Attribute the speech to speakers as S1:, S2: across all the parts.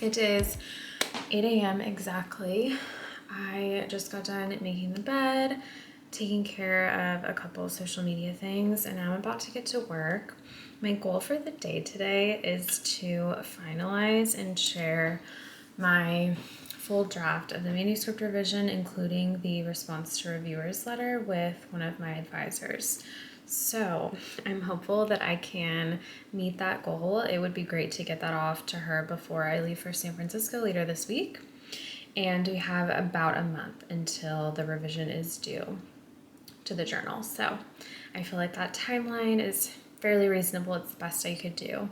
S1: It is 8 a.m. exactly. I just got done making the bed, taking care of a couple of social media things, and now I'm about to get to work. My goal for the day today is to finalize and share my full draft of the manuscript revision, including the response to reviewers letter, with one of my advisors. So I'm hopeful that I can meet that goal. It would be great to get that off to her before I leave for San Francisco later this week. And we have about a month until the revision is due to the journal. So I feel like that timeline is fairly reasonable. It's the best I could do.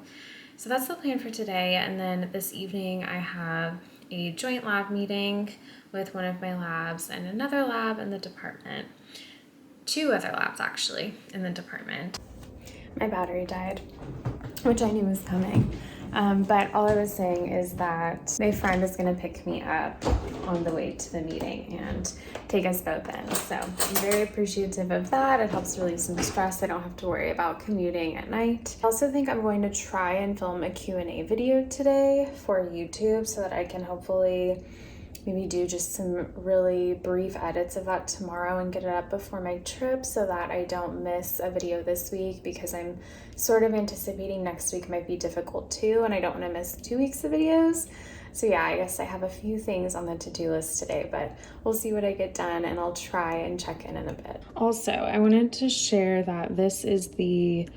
S1: So that's the plan for today. And then this evening I have a joint lab meeting with one of my labs and another lab in the department. Two other labs actually in the department. My battery died, which I knew was coming. But all I was saying is that my friend is going to pick me up on the way to the meeting and take us both in. So I'm very appreciative of that. It helps relieve some stress. I don't have to worry about commuting at night. I also think I'm going to try and film a Q&A video today for YouTube so that I can hopefully maybe do just some really brief edits of that tomorrow and get it up before my trip so that I don't miss a video this week, because I'm sort of anticipating next week might be difficult too, and I don't want to miss 2 weeks of videos. So yeah, I guess I have a few things on the to-do list today, but we'll see what I get done and I'll try and check in a bit. Also, I wanted to share that this is the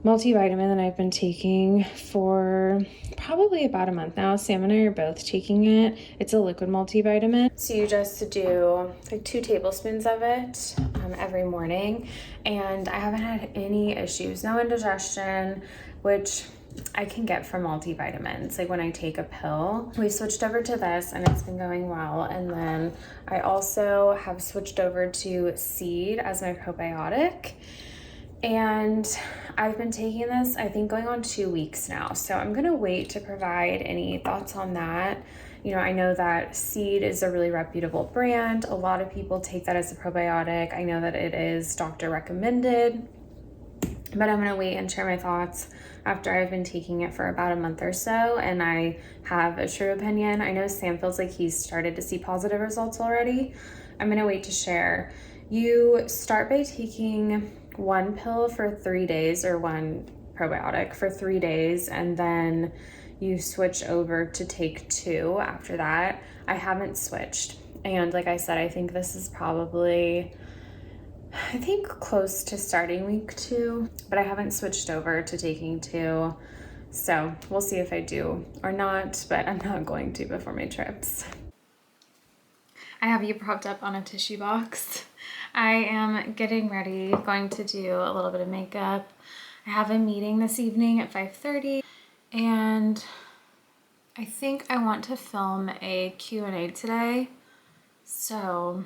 S1: multivitamin that I've been taking for probably about a month now. Sam and I are both taking it. It's a liquid multivitamin. So you just do like 2 tablespoons of it every morning. And I haven't had any issues, no indigestion, which I can get from multivitamins. Like when I take a pill, we switched over to this and it's been going well. And then I also have switched over to Seed as my probiotic. And I've been taking this, I think, going on 2 weeks now. So I'm going to wait to provide any thoughts on that. You know, I know that Seed is a really reputable brand. A lot of people take that as a probiotic. I know that it is doctor recommended, but I'm going to wait and share my thoughts after I've been taking it for about a month or so and I have a true opinion. I know Sam feels like he's started to see positive results already. I'm going to wait to share. You start by taking 1 pill for 3 days, or 1 probiotic for 3 days, and then you switch over to take 2 after that. I haven't switched, and like I said, I think this is probably, close to starting week 2, but I haven't switched over to taking 2, so we'll see if I do or not, but I'm not going to before my trips. I have you propped up on a tissue box. I am getting ready, going to do a little bit of makeup. I have a meeting this evening at 5:30, and I think I want to film a Q&A today. So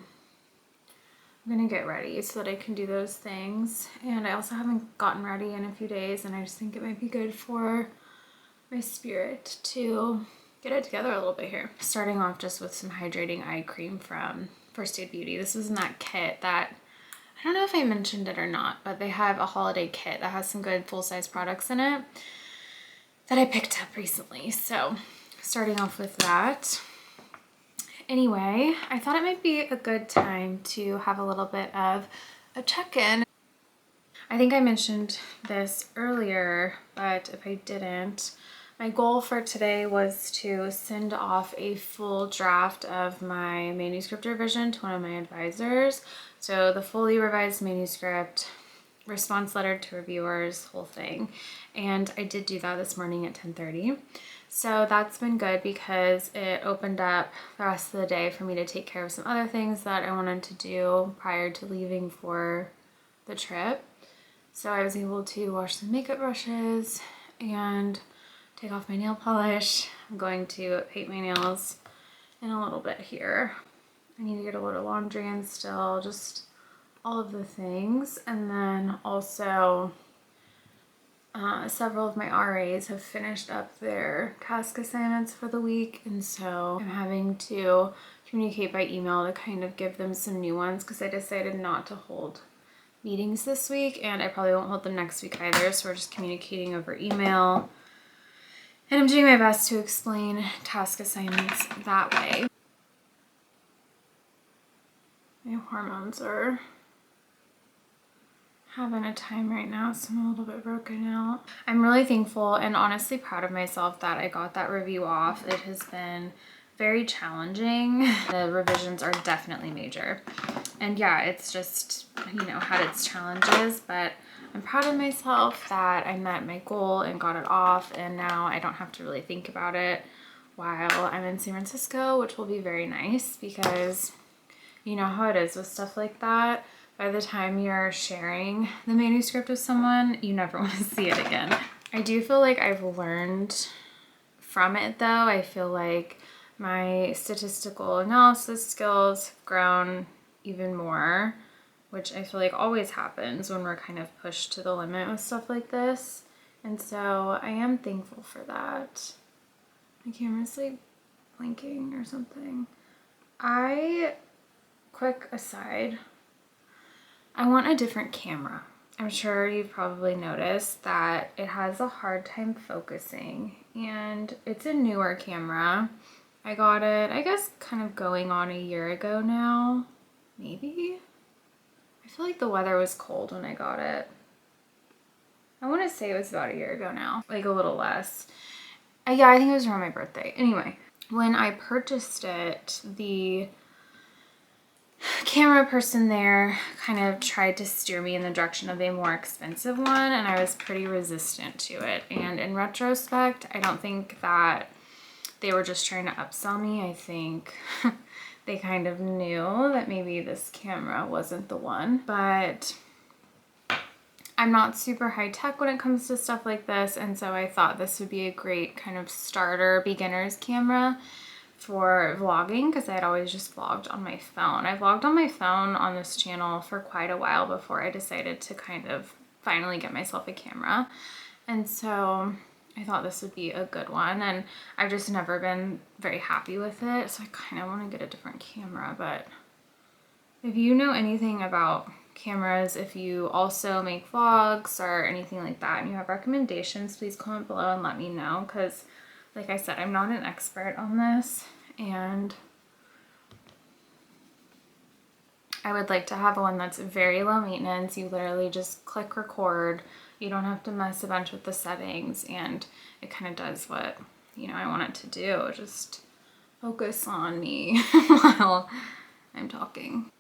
S1: I'm gonna get ready so that I can do those things. And I also haven't gotten ready in a few days, and I just think it might be good for my spirit to get it together a little bit here. Starting off just with some hydrating eye cream from First Aid Beauty. This was in that kit that, I don't know if I mentioned it or not, but they have a holiday kit that has some good full-size products in it that I picked up recently. So starting off with that. Anyway, I thought it might be a good time to have a little bit of a check-in. I think I mentioned this earlier, but if I didn't, my goal for today was to send off a full draft of my manuscript revision to one of my advisors. So the fully revised manuscript, response letter to reviewers, whole thing. And I did do that this morning at 10:30. So that's been good because it opened up the rest of the day for me to take care of some other things that I wanted to do prior to leaving for the trip. So I was able to wash some makeup brushes and take off my nail polish. I'm going to paint my nails in a little bit here. I need to get a load of laundry in still, just all of the things. And then also several of my RAs have finished up their task assignments for the week, and so I'm having to communicate by email to kind of give them some new ones because I decided not to hold meetings this week, and I probably won't hold them next week either, so we're just communicating over email And I'm doing my best to explain task assignments that way. My hormones are having a time right now, so I'm a little bit broken out. I'm really thankful and honestly proud of myself that I got that review off. It has been very challenging. The revisions are definitely major. And yeah, it's just, you know, had its challenges, but I'm proud of myself that I met my goal and got it off, and now I don't have to really think about it while I'm in San Francisco, which will be very nice because you know how it is with stuff like that. By the time you're sharing the manuscript with someone, you never want to see it again. I do feel like I've learned from it though. I feel like my statistical analysis skills have grown even more, which I feel like always happens when we're kind of pushed to the limit with stuff like this. And so I am thankful for that. My camera's like blinking or something. Quick aside, I want a different camera. I'm sure you've probably noticed that it has a hard time focusing, and it's a newer camera. I got it, I guess, kind of going on a year ago now, maybe? I feel like the weather was cold when I got it. I want to say it was about a year ago now, like a little less. Yeah, I think it was around my birthday. Anyway, when I purchased it, the camera person there kind of tried to steer me in the direction of a more expensive one, and I was pretty resistant to it. And in retrospect, I don't think that they were just trying to upsell me. I think they kind of knew that maybe this camera wasn't the one, but I'm not super high tech when it comes to stuff like this, and so I thought this would be a great kind of starter beginner's camera for vlogging, because I had always just vlogged on my phone. I vlogged on my phone on this channel for quite a while before I decided to kind of finally get myself a camera. And so I thought this would be a good one, and I've just never been very happy with it, so I kind of want to get a different camera. But if you know anything about cameras, if you also make vlogs or anything like that and you have recommendations, please comment below and let me know, because like I said, I'm not an expert on this, and I would like to have one that's very low maintenance. You literally just click record. You don't have to mess a bunch with the settings, and it kind of does what, you know, I want it to do. Just focus on me while I'm talking.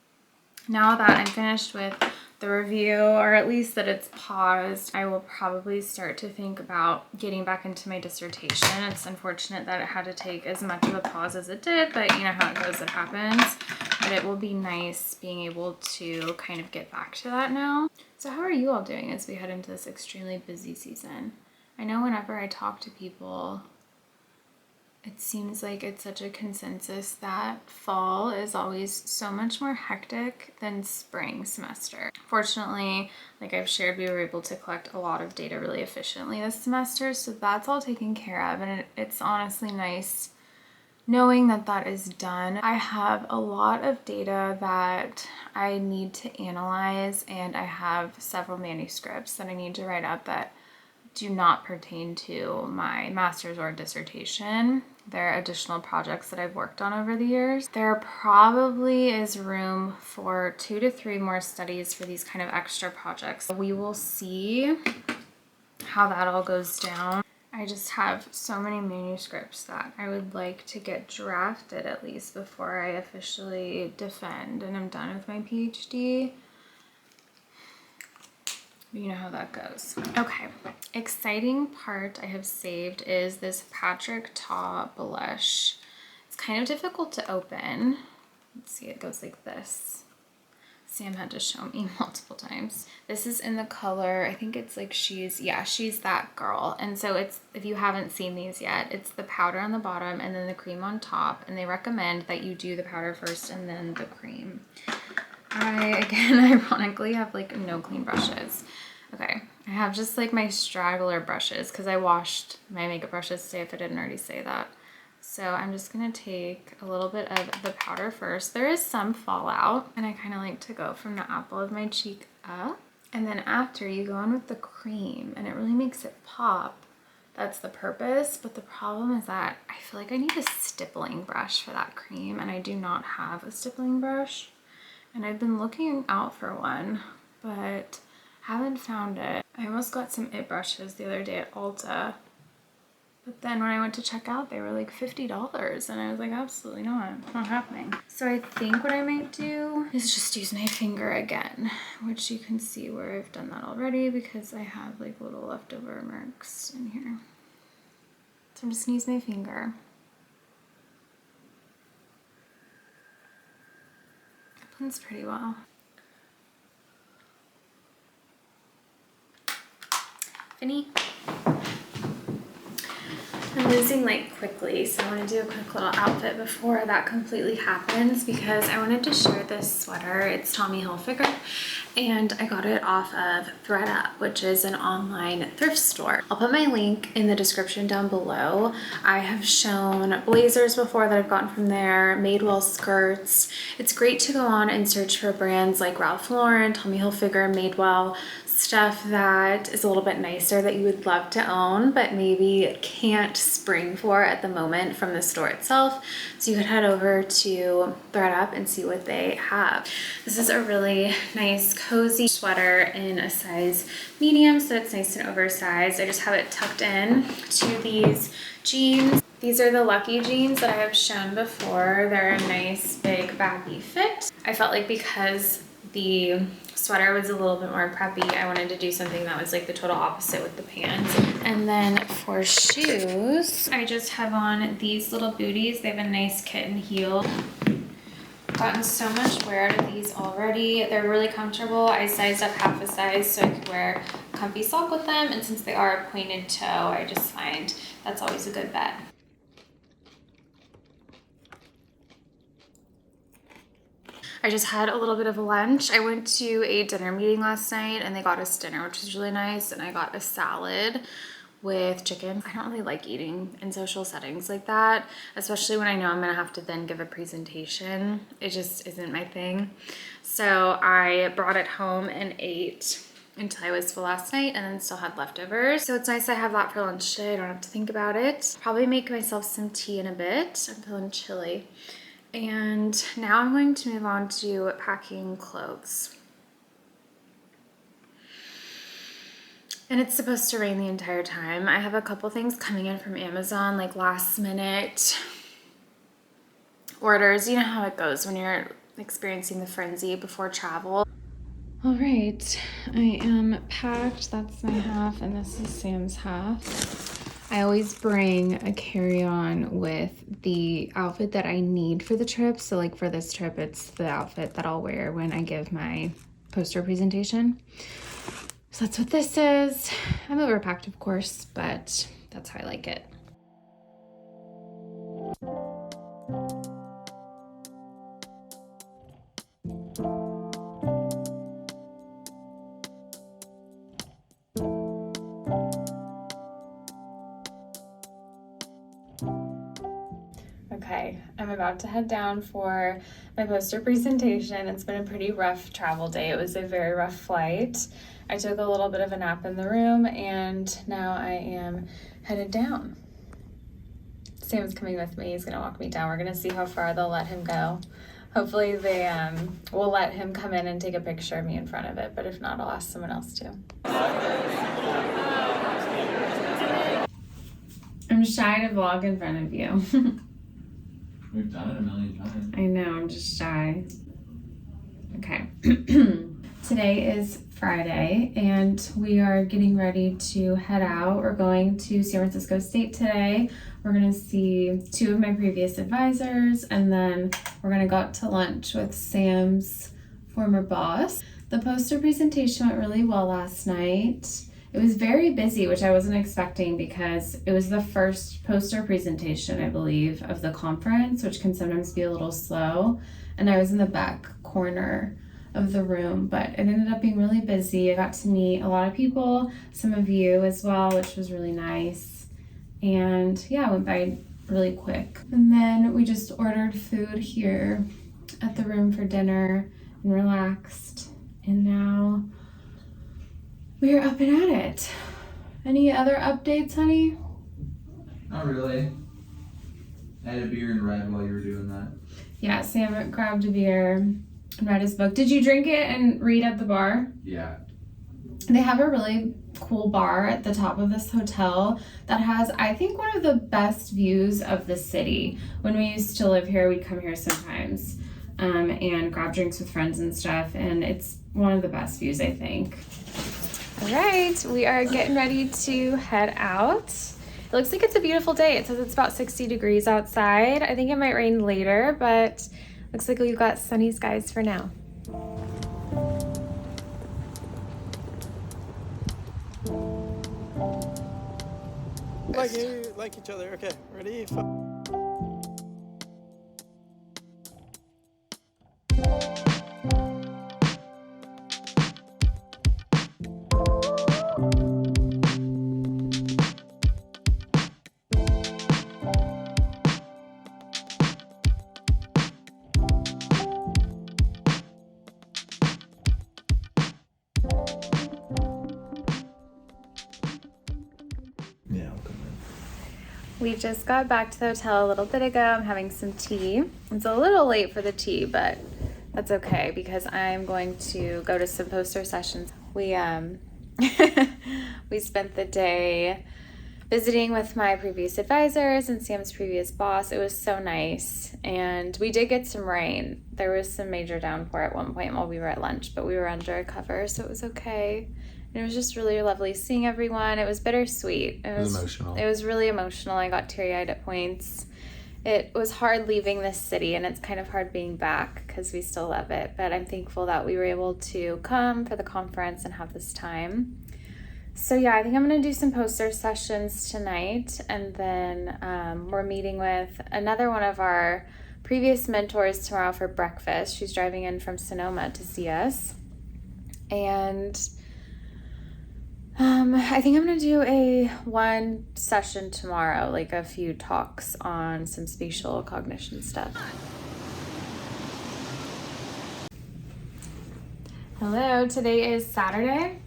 S1: Now that I'm finished with the review, or at least that it's paused, I will probably start to think about getting back into my dissertation. It's unfortunate that it had to take as much of a pause as it did, but you know how it goes, it happens. But it will be nice being able to kind of get back to that now. So how are you all doing as we head into this extremely busy season? I know whenever I talk to people, it seems like it's such a consensus that fall is always so much more hectic than spring semester. Fortunately, like I've shared, we were able to collect a lot of data really efficiently this semester, so that's all taken care of, and it's honestly nice knowing that that is done. I have a lot of data that I need to analyze, and I have several manuscripts that I need to write up that do not pertain to my master's or dissertation. There are additional projects that I've worked on over the years. There probably is room for 2 to 3 more studies for these kind of extra projects. We will see how that all goes down. I just have so many manuscripts that I would like to get drafted at least before I officially defend and I'm done with my PhD. You know how that goes. Okay, exciting part I have saved is this Patrick Ta blush. It's kind of difficult to open. Let's see, it goes like this. Sam had to show me multiple times. This is in the color, I think it's like She's That Girl. And so it's, if you haven't seen these yet, it's the powder on the bottom and then the cream on top. And they recommend that you do the powder first and then the cream. I, again, ironically have like no clean brushes. Okay, I have just like my straggler brushes because I washed my makeup brushes today, if I didn't already say that. So I'm just gonna take a little bit of the powder first. There is some fallout, and I kind of like to go from the apple of my cheek up. And then after, you go on with the cream, and it really makes it pop that's the purpose. But the problem is that I feel like I need a stippling brush for that cream, and I do not have a stippling brush. And I've been looking out for one, but haven't found it. I almost got some IT brushes the other day at Ulta, but then when I went to check out, they were like $50, and I was like, absolutely not, it's not happening. So I think what I might do is just use my finger again, which you can see where I've done that already because I have like little leftover marks in here. So I'm just gonna use my finger. It blends pretty well. Finny. I'm losing light quickly, so I want to do a quick little outfit before that completely happens because I wanted to share this sweater. It's Tommy Hilfiger, and I got it off of ThredUp, which is an online thrift store. I'll put my link in the description down below. I have shown blazers before that I've gotten from there, Madewell skirts. It's great to go on and search for brands like Ralph Lauren, Tommy Hilfiger, Madewell, stuff that is a little bit nicer that you would love to own but maybe can't spring for at the moment from the store itself. So you could head over to ThredUp and see what they have. This is a really nice cozy sweater in a size medium, so it's nice and oversized. I just have it tucked in to these jeans. These are the Lucky jeans that I have shown before. They're a nice big baggy fit. I felt like because the sweater was a little bit more preppy, I wanted to do something that was like the total opposite with the pants. And then for shoes, I just have on these little booties. They have a nice kitten heel. Gotten so much wear out of these already. They're really comfortable. I sized up half a size so I could wear a comfy sock with them, and since they are a pointed toe, I just find that's always a good bet. I just had a little bit of a lunch. I went to a dinner meeting last night and they got us dinner, which was really nice. And I got a salad with chicken. I don't really like eating in social settings like that, especially when I know I'm gonna have to then give a presentation. It just isn't my thing. So I brought it home and ate until I was full last night and then still had leftovers. So it's nice I have that for lunch today. I don't have to think about it. Probably make myself some tea in a bit. I'm feeling chilly. And now I'm going to move on to packing clothes. And it's supposed to rain the entire time. I have a couple things coming in from Amazon, like last minute orders. You know how it goes when you're experiencing the frenzy before travel. All right, I am packed. That's my half, and this is Sam's half. I always bring a carry-on with the outfit that I need for the trip. So like for this trip, it's the outfit that I'll wear when I give my poster presentation. So that's what this is. I'm overpacked, of course, but that's how I like it. Okay, I'm about to head down for my poster presentation. It's been a pretty rough travel day. It was a very rough flight. I took a little bit of a nap in the room and now I am headed down. Sam's coming with me. He's gonna walk me down. We're gonna see how far they'll let him go. Hopefully they will let him come in and take a picture of me in front of it, but if not, I'll ask someone else to. I'm shy to vlog in front of you.
S2: We've done it a million times.
S1: I know, I'm just shy. Okay. Today is Friday and we are getting ready to head out. We're going to San Francisco State today. We're gonna see two of my previous advisors and then we're gonna go out to lunch with Sam's former boss. The poster presentation went really well last night. It was very busy, which I wasn't expecting because it was the first poster presentation, I believe, of the conference, which can sometimes be a little slow. And I was in the back corner of the room, but it ended up being really busy. I got to meet a lot of people, some of you as well, which was really nice. And yeah, it went by really quick. And then we just ordered food here at the room for dinner and relaxed. And now we are up and at it. Any other updates, honey?
S2: Not really. I had a beer and read while you were doing that.
S1: Yeah, Sam grabbed a beer and read his book. Did you drink it and read at the bar?
S2: Yeah.
S1: They have a really cool bar at the top of this hotel that has, I think, one of the best views of the city. When we used to live here, we'd come here sometimes and grab drinks with friends and stuff, and it's one of the best views, I think. All right, we are getting ready to head out. It looks like it's a beautiful day. It says it's about 60 degrees outside. I think it might rain later, but looks like we've got sunny skies for now.
S3: Like each other. Okay, ready?
S2: Yeah, I'll come in.
S1: We just got back to the hotel a little bit ago. I'm having some tea. It's a little late for the tea, but that's okay because I'm going to go to some poster sessions. We we spent the day visiting with my previous advisors and Sam's previous boss. It was so nice. And we did get some rain. There was some major downpour at one point while we were at lunch, but we were under a cover, so it was okay. And it was just really lovely seeing everyone. It was bittersweet.
S2: It was emotional.
S1: It was really emotional. I got teary-eyed at points. It was hard leaving this city, and it's kind of hard being back because we still love it. But I'm thankful that we were able to come for the conference and have this time. So yeah, I think I'm going to do some poster sessions tonight. And then we're meeting with another one of our previous mentors tomorrow for breakfast. She's driving in from Sonoma to see us. And I think I'm going to do one session tomorrow, like a few talks on some spatial cognition stuff. Hello, today is Saturday.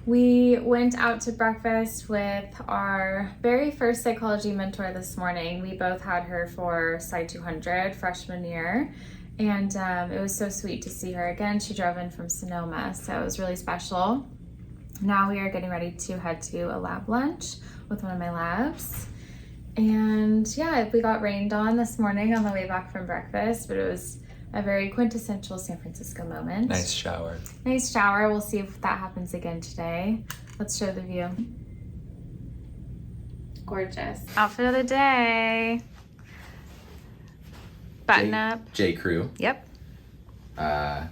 S1: We went out to breakfast with our very first psychology mentor this morning. We both had her for Psy 200 freshman year, and it was so sweet to see her again. She drove in from Sonoma, so it was really special. Now we are getting ready to head to a lab lunch with one of my labs. And yeah, we got rained on this morning on the way back from breakfast, but it was a very quintessential San Francisco moment.
S2: Nice shower.
S1: Nice shower. We'll see if that happens again today. Let's show the view. Gorgeous. Outfit of the day. Button up.
S2: J.Crew.
S1: Yep.
S2: I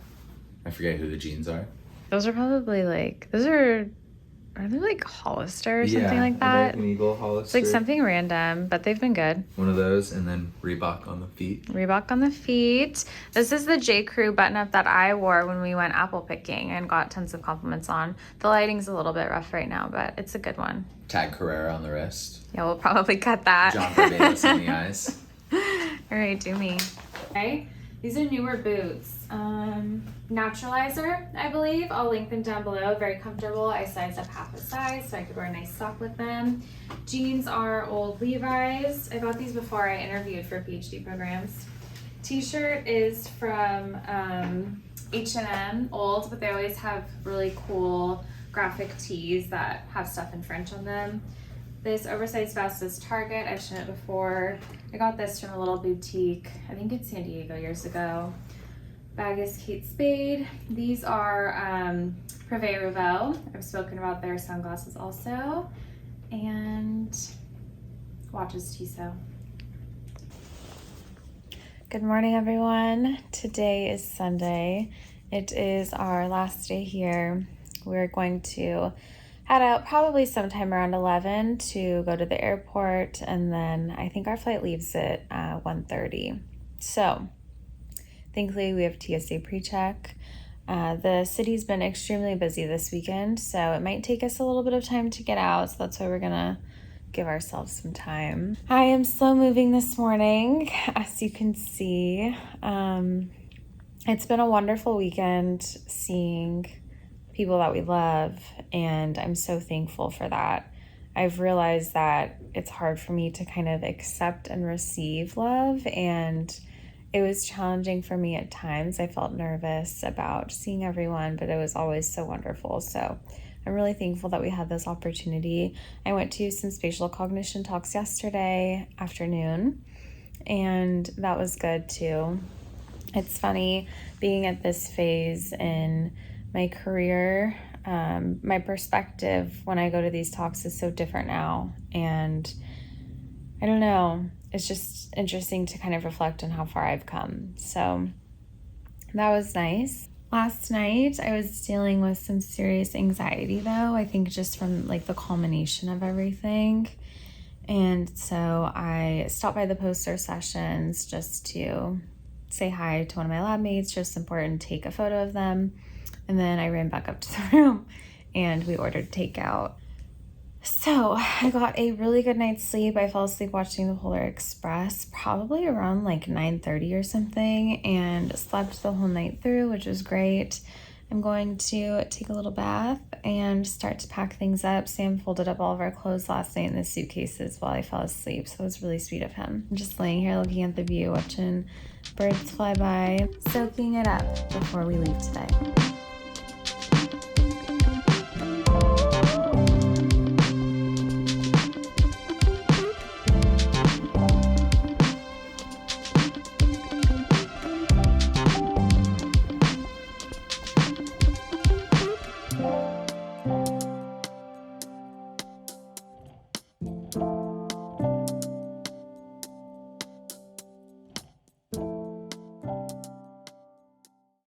S2: forget who the jeans are.
S1: Those are probably are they like Hollister or something like that?
S2: American Eagle, Hollister.
S1: It's like something random, but they've been good.
S2: One of those, and then Reebok on the feet.
S1: Reebok on the feet. This is the J.Crew button up that I wore when we went apple picking and got tons of compliments on. The lighting's a little bit rough right now, but it's a good one.
S2: Tag Carrera on the wrist.
S1: Yeah, we'll probably cut that.
S2: John Barbados in the eyes.
S1: All right, do me. Okay, these are newer boots. Naturalizer, I believe. I'll link them down below. Very comfortable. I sized up half a size so I could wear a nice sock with them. Jeans are old Levi's. I bought these before I interviewed for PhD programs. T-shirt is from H&M, old, but they always have really cool graphic tees that have stuff in French on them. This oversized vest is Target. I've shown it before. I got this from a little boutique. I think it's San Diego years ago. Bag is Kate Spade. These are Privé Revaux. I've spoken about their sunglasses also. And watches Tissot. Good morning, everyone. Today is Sunday. It is our last day here. We're going to head out probably sometime around 11 to go to the airport, and then I think our flight leaves at 1:30. So thankfully we have TSA pre-check. The city's been extremely busy this weekend, so it might take us a little bit of time to get out, so that's why we're gonna give ourselves some time. I am slow moving this morning, as you can see. It's been a wonderful weekend seeing people that we love, and I'm so thankful for that. I've realized that it's hard for me to kind of accept and receive love, and it was challenging for me at times. I felt nervous about seeing everyone, but it was always so wonderful. So I'm really thankful that we had this opportunity. I went to some spatial cognition talks yesterday afternoon, and that was good too. It's funny being at this phase in my career. My perspective when I go to these talks is so different now, and I don't know, it's just interesting to kind of reflect on how far I've come. So that was nice. Last night I was dealing with some serious anxiety though, I think just from like the culmination of everything. And so I stopped by the poster sessions just to say hi to one of my lab mates, just important, take a photo of them. And then I ran back up to the room and we ordered takeout. So I got a really good night's sleep. I fell asleep watching the Polar Express, probably around like 9:30 or something, and slept the whole night through, which was great. I'm going to take a little bath and start to pack things up. Sam folded up all of our clothes last night in the suitcases while I fell asleep, so it was really sweet of him. I'm just laying here looking at the view, watching birds fly by, soaking it up before we leave today.